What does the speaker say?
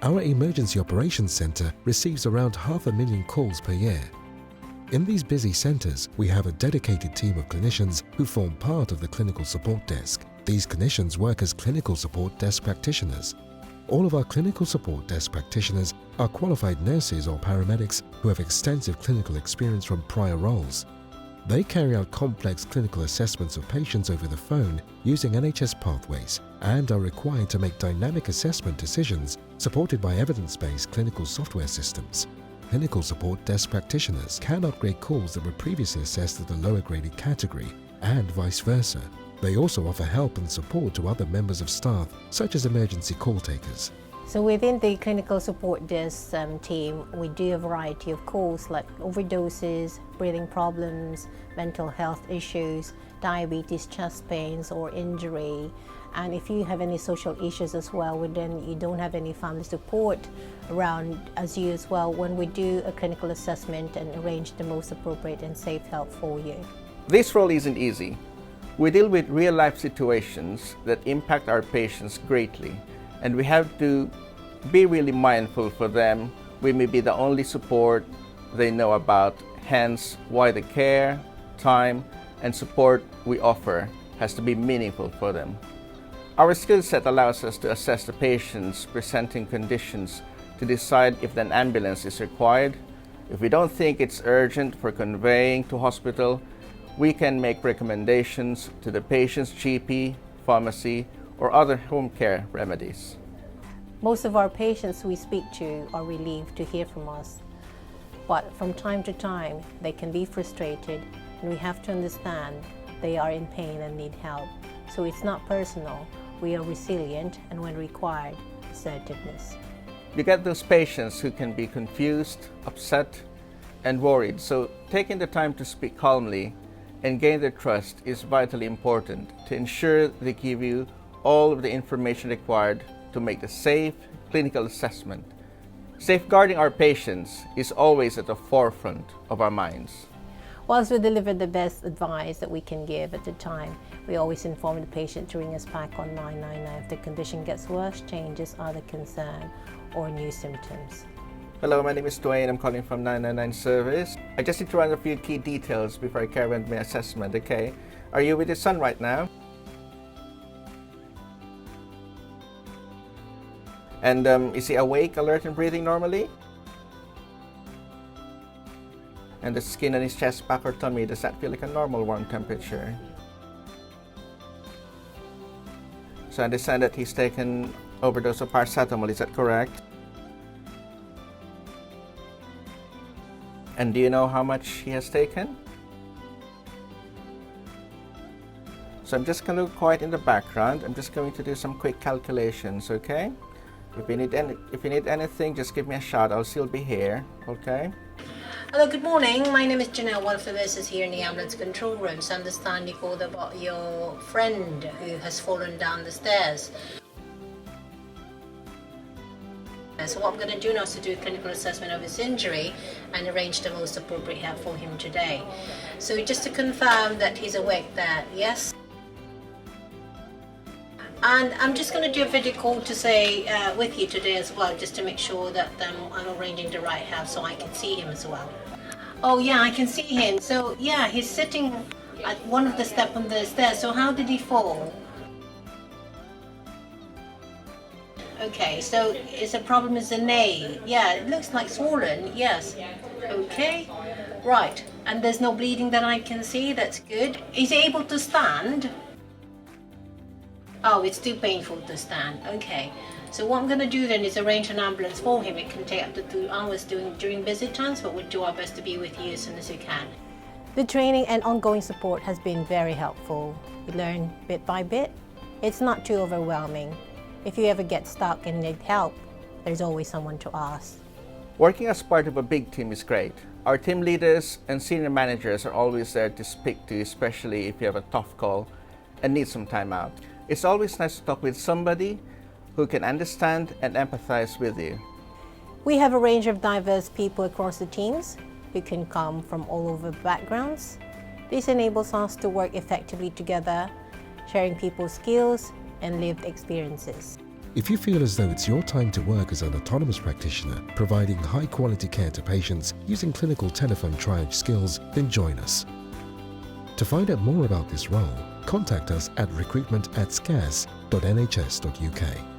Our Emergency Operations Center receives around 500,000 calls per year. In these busy centers, we have a dedicated team of clinicians who form part of the Clinical Support Desk. These clinicians work as Clinical Support Desk Practitioners. All of our Clinical Support Desk Practitioners are qualified nurses or paramedics who have extensive clinical experience from prior roles. They carry out complex clinical assessments of patients over the phone using NHS pathways and are required to make dynamic assessment decisions supported by evidence-based clinical software systems. Clinical Support Desk Practitioners can upgrade calls that were previously assessed at a lower graded category and vice versa. They also offer help and support to other members of staff, such as emergency call takers. So within the Clinical Support Desk team, we do a variety of calls like overdoses, breathing problems, mental health issues, diabetes, chest pains or injury. And if you have any social issues as well, then you don't have any family support around as you as well, when we do a clinical assessment and arrange the most appropriate and safe help for you. This role isn't easy. We deal with real-life situations that impact our patients greatly, and we have to be really mindful for them. We may be the only support they know about, hence why the care, time, and support we offer has to be meaningful for them. Our skill set allows us to assess the patient's presenting conditions to decide if an ambulance is required. If we don't think it's urgent for conveying to hospital, we can make recommendations to the patient's GP, pharmacy, or other home care remedies. Most of our patients we speak to are relieved to hear from us, but from time to time they can be frustrated, and we have to understand they are in pain and need help. So it's not personal. We are resilient, and when required, assertiveness. You get those patients who can be confused, upset, and worried, so taking the time to speak calmly and gain their trust is vitally important to ensure they give you all of the information required to make a safe clinical assessment. Safeguarding our patients is always at the forefront of our minds. Whilst we deliver the best advice that we can give at the time, we always inform the patient to ring us back on 999 if the condition gets worse, changes, other concern, or new symptoms. Hello, my name is Dwayne. I'm calling from 999 Service. I just need to run a few key details before I carry on with my assessment, okay? Are you with your son right now? And is he awake, alert, and breathing normally? And the skin on his chest, back, or tummy, does that feel like a normal warm temperature? So I understand that he's taken overdose of paracetamol, is that correct? And do you know how much he has taken? So I'm just going to look quiet in the background. I'm just going to do some quick calculations, okay? If you need anything, just give me a shout. I'll still be here, okay? Hello, good morning. My name is Janelle, one of the nurses here in the ambulance control room. So I understand you called about your friend who has fallen down the stairs. So what I'm going to do now is to do a clinical assessment of his injury and arrange the most appropriate help for him today. So just to confirm that he's awake there, yes? And I'm just going to do a video call to say with you today as well, just to make sure that I'm arranging the right help so I can see him as well. Oh yeah, I can see him. So yeah, he's sitting at one of the steps on the stairs. So how did he fall? Okay, so it's a problem is the knee. Yeah, it looks like swollen, yes. Okay, right. And there's no bleeding that I can see, that's good. Is he able to stand? Oh, it's too painful to stand, okay. So what I'm going to do then is arrange an ambulance for him. It can take up to 2 hours during busy times, but we'll do our best to be with you as soon as we can. The training and ongoing support has been very helpful. We learn bit by bit. It's not too overwhelming. If you ever get stuck and need help, there's always someone to ask. Working as part of a big team is great. Our team leaders and senior managers are always there to speak to you, especially if you have a tough call and need some time out. It's always nice to talk with somebody who can understand and empathize with you. We have a range of diverse people across the teams who can come from all over backgrounds. This enables us to work effectively together, sharing people's skills and lived experiences. If you feel as though it's your time to work as an autonomous practitioner, providing high-quality care to patients using clinical telephone triage skills, then join us. To find out more about this role, contact us at recruitment@scas.nhs.uk.